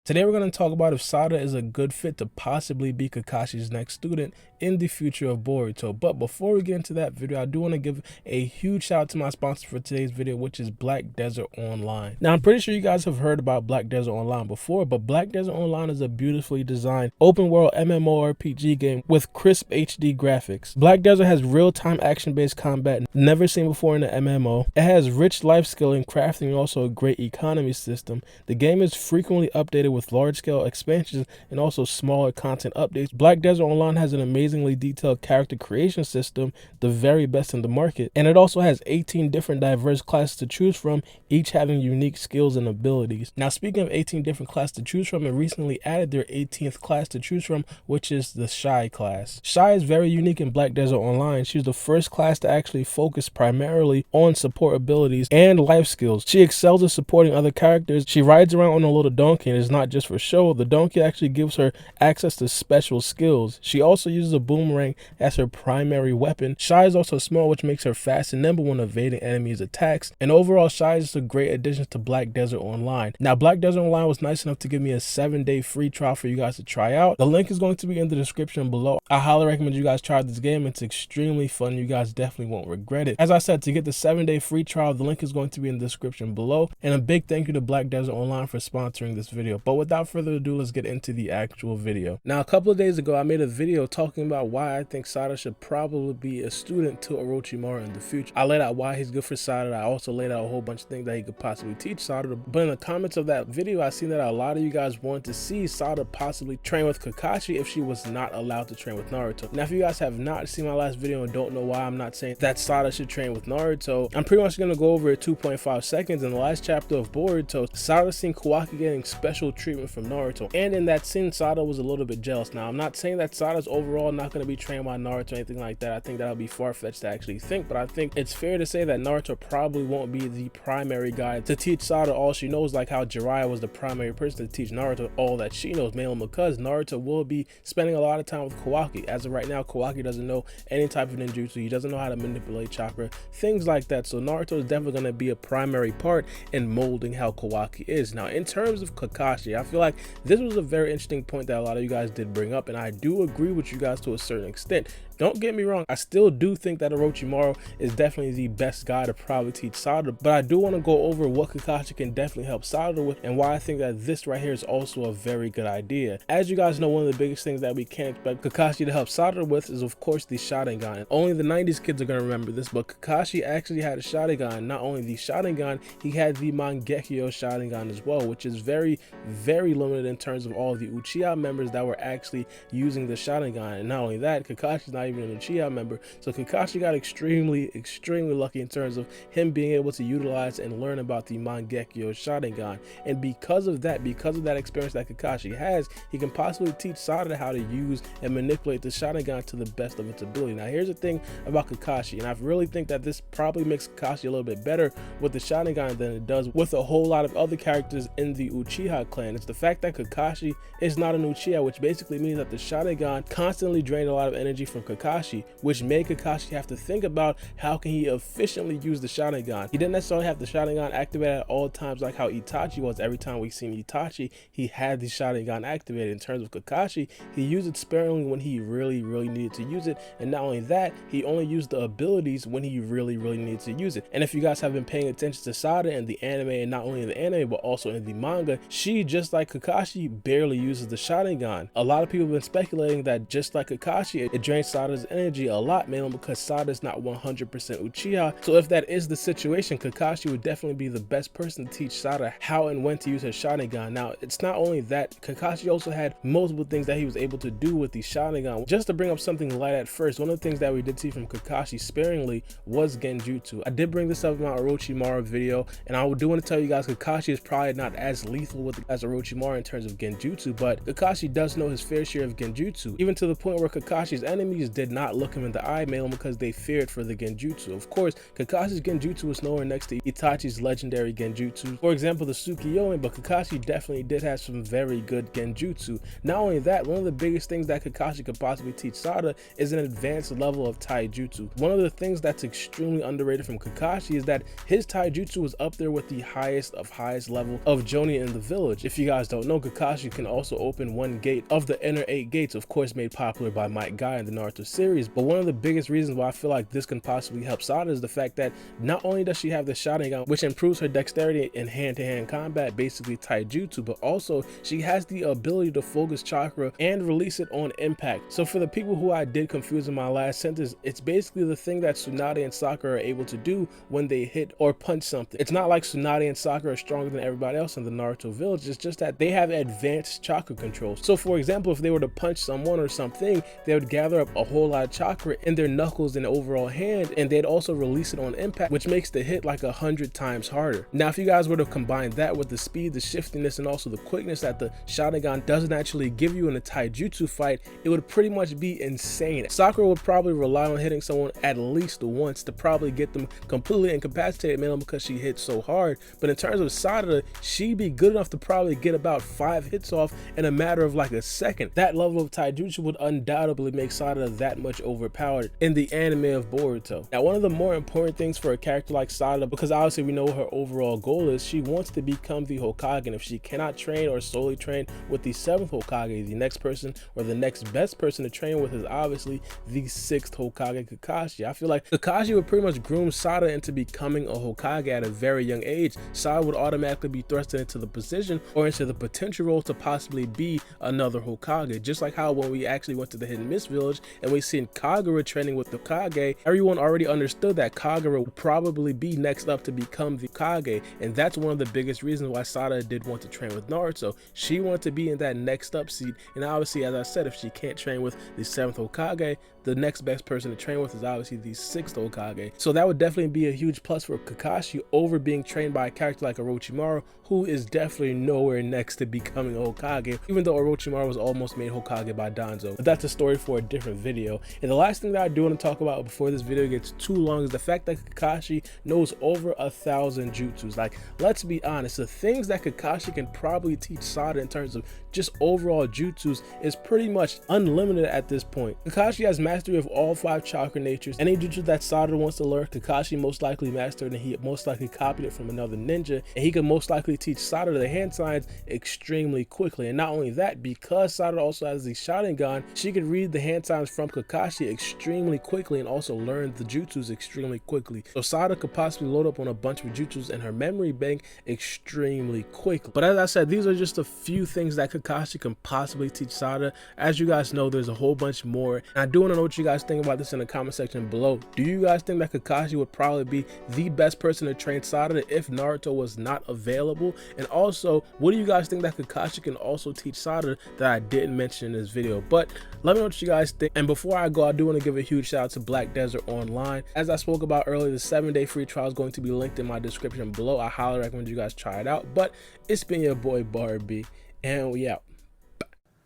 Today we're going to talk about if Sarada is a good fit to possibly be Kakashi's next student in the future of Boruto. But before we get into that video, I do want to give a huge shout out to my sponsor for today's video, which is Black Desert Online. Now, I'm pretty sure you guys have heard about Black Desert Online before, but Black Desert Online is a beautifully designed open world MMORPG game with crisp HD graphics. Black Desert has real-time action-based combat never seen before in an MMO. It has rich life skilling, crafting, and also a great economy system. The game is frequently updated with large-scale expansions and also smaller content updates. Black Desert Online has an amazingly detailed character creation system, the very best in the market, and it also has 18 different diverse classes to choose from, each having unique skills and abilities. Now, speaking of 18 different classes to choose from, it recently added their 18th class to choose from, which is the Shy class. Shy is very unique in Black Desert Online. She's the first class to actually focus primarily on support abilities and life skills. She excels at supporting other characters. She rides around on a little donkey, and it's not just for show. The donkey actually gives her access to special skills. She also uses a boomerang as her primary weapon. Shy is also small, which makes her fast and nimble when evading enemies' attacks. And overall, Shy is a great addition to Black Desert Online. Now, Black Desert Online was nice enough to give me a 7-day free trial for you guys to try out. The link is going to be in the description below. I highly recommend you guys try this game. It's extremely fun. You guys definitely won't regret it. As I said, to get the 7-day free trial, the link is going to be in the description below. And a big thank you to Black Desert Online for sponsoring this video. But without further ado, let's get into the actual video. Now, a couple of days ago, I made a video talking about why I think Sarada should probably be a student to Orochimaru in the future. I laid out why he's good for Sarada. I also laid out a whole bunch of things that he could possibly teach Sarada. But in the comments of that video, I seen that a lot of you guys wanted to see Sarada possibly train with Kakashi if she was not allowed to train with Naruto. Now, if you guys have not seen my last video and don't know why I'm not saying that Sarada should train with Naruto, I'm pretty much going to go over it 2.5 seconds. In the last chapter of Boruto, Sarada seen Kawaki getting special treatment from Naruto, and in that scene, Sarada was a little bit jealous. Now, I'm not saying that Sarada's overall not going to be trained by Naruto or anything like that. I think that would be far-fetched to actually think, but I think it's fair to say that Naruto probably won't be the primary guy to teach Sarada all she knows, like how Jiraiya was the primary person to teach Naruto all that she knows, mainly because Naruto will be spending a lot of time with Kawaki. As of right now, Kawaki doesn't know any type of ninjutsu. He doesn't know how to manipulate chakra, things like that. So Naruto is definitely going to be a primary part in molding how Kawaki is. Now, in terms of Kakashi, I feel like this was a very interesting point that a lot of you guys did bring up, and I do agree with you guys to a certain extent. Don't get me wrong, I still do think that Orochimaru is definitely the best guy to probably teach Sarada, but I do want to go over what Kakashi can definitely help Sarada with and why I think that this right here is also a very good idea. As you guys know, one of the biggest things that we can't expect Kakashi to help Sarada with is, of course, the Sharingan. And only the 90s kids are going to remember this, but Kakashi actually had a Sharingan. Not only the Sharingan, he had the Mangekyo Sharingan as well, which is very, very limited in terms of all the Uchiha members that were actually using the Sharingan. And not only that, Kakashi's not even an Uchiha member, so Kakashi got extremely lucky in terms of him being able to utilize and learn about the Mangekyo Sharingan. And because of that experience that Kakashi has, he can possibly teach Sarada how to use and manipulate the Sharingan to the best of its ability. Now, here's the thing about Kakashi, and I really think that this probably makes Kakashi a little bit better with the Sharingan than it does with a whole lot of other characters in the Uchiha clan. It's the fact that Kakashi is not an Uchiha, which basically means that the Sharingan constantly drained a lot of energy from Kakashi, which made Kakashi have to think about how can he efficiently use the Sharingan. He didn't necessarily have the Sharingan activated at all times like how Itachi was. Every time we seen Itachi, he had the Sharingan activated. In terms of Kakashi, he used it sparingly when he really needed to use it, and not only that, he only used the abilities when he really needed to use it. And if you guys have been paying attention to Sarada in the anime, and not only in the anime but also in the manga, she, just like Kakashi, barely uses the Sharingan. A lot of people have been speculating that just like Kakashi, it drains Sarada's energy a lot, mainly because Sarada is not 100% Uchiha. So if that is the situation, Kakashi would definitely be the best person to teach Sarada how and when to use her Sharingan. Now, it's not only that, Kakashi also had multiple things that he was able to do with the Sharingan. Just to bring up something light at first, one of the things that we did see from Kakashi sparingly was Genjutsu. I did bring this up in my Orochimaru video, and I do want to tell you guys Kakashi is probably not as lethal as Orochimaru in terms of Genjutsu, but Kakashi does know his fair share of Genjutsu, even to the point where Kakashi's enemies did not look him in the eye, mainly because they feared for the genjutsu. Of course, Kakashi's genjutsu was nowhere next to Itachi's legendary genjutsu, for example the Tsukiyomi, but Kakashi definitely did have some very good genjutsu. Not only that, one of the biggest things that Kakashi could possibly teach Sarada is an advanced level of taijutsu. One of the things that's extremely underrated from Kakashi is that his taijutsu was up there with the highest level of Jonin in the village. If you guys don't know, Kakashi can also open one gate of the inner 8 gates, of course made popular by Might Guy in the Naruto series. But one of the biggest reasons why I feel like this can possibly help Sarada is the fact that not only does she have the sharingan, which improves her dexterity in hand-to-hand combat, basically taijutsu, but also she has the ability to focus chakra and release it on impact. So for the people who I did confuse in my last sentence, it's basically the thing that Tsunade and Sakura are able to do when they hit or punch something. It's not like Tsunade and Sakura are stronger than everybody else in the Naruto village, it's just that they have advanced chakra control. So for example, if they were to punch someone or something, they would gather up a whole lot of chakra in their knuckles and overall hand, and they'd also release it on impact, which makes the hit like 100 times harder. Now if you guys were to combine that with the speed, the shiftiness, and also the quickness that the sharingan doesn't actually give you in a taijutsu fight, it would pretty much be insane. Sakura would probably rely on hitting someone at least once to probably get them completely incapacitated, mainly because she hits so hard. But in terms of Sarada, she'd be good enough to probably get about 5 hits off in a matter of like a second. That level of taijutsu would undoubtedly make Sarada that much overpowered in the anime of Boruto. Now one of the more important things for a character like Sarada, because obviously we know what her overall goal is, she wants to become the Hokage, and if she cannot train or solely train with the 7th Hokage, the next person or the next best person to train with is obviously the 6th Hokage, Kakashi. I feel like Kakashi would pretty much groom Sarada into becoming a Hokage at a very young age. Sarada would automatically be thrusted into the position or into the potential role to possibly be another Hokage, just like how when we actually went to the Hidden Mist village and we seen Kagura training with the Kage, everyone already understood that Kagura would probably be next up to become the Kage, and that's one of the biggest reasons why Sarada did want to train with Naruto. She wanted to be in that next up seat, and obviously, as I said, if she can't train with the 7th Hokage, the next best person to train with is obviously the 6th Hokage. So that would definitely be a huge plus for Kakashi over being trained by a character like Orochimaru, who is definitely nowhere next to becoming a Hokage, even though Orochimaru was almost made Hokage by Danzo. But that's a story for a different video. And the last thing that I do want to talk about before this video gets too long is the fact that Kakashi knows over 1,000 jutsus. Like, let's be honest, the things that Kakashi can probably teach Sarada in terms of just overall jutsus is pretty much unlimited at this point. Kakashi has mastery of all 5 chakra natures. Any jutsu that Sarada wants to learn, Kakashi most likely mastered, and he most likely copied it from another ninja, and he could most likely teach Sarada the hand signs extremely quickly. And not only that, because Sarada also has the sharingan, she could read the hand signs from Kakashi extremely quickly and also learn the jutsus extremely quickly. So Sarada could possibly load up on a bunch of jutsus in her memory bank extremely quickly. But as I said, these are just a few things that Kakashi can possibly teach Sarada. As you guys know, there's a whole bunch more, and I do want to know what you guys think about this in the comment section below. Do you guys think that Kakashi would probably be the best person to train Sarada if Naruto was not available? And also, what do you guys think that Kakashi can also teach Sarada that I didn't mention in this video? But let me know what you guys think. And before I go, I do want to give a huge shout out to Black Desert Online. As I spoke about earlier, the 7-day free trial is going to be linked in my description below. I highly recommend you guys try it out. But it's been your boy Barbie, and we out.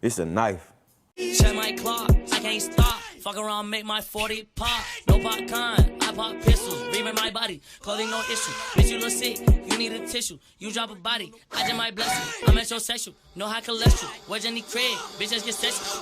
It's a knife. Check my clock, I can't stop. Fuck around, make my 40 pop. No popcorn, I pop pistols. Reaming my body, clothing no issue. Bitch, you look sick, you need a tissue. You drop a body, I just might bless you. I'm metrosexual, no high cholesterol. Where's Jenny Craig? Bitch, just get sexual.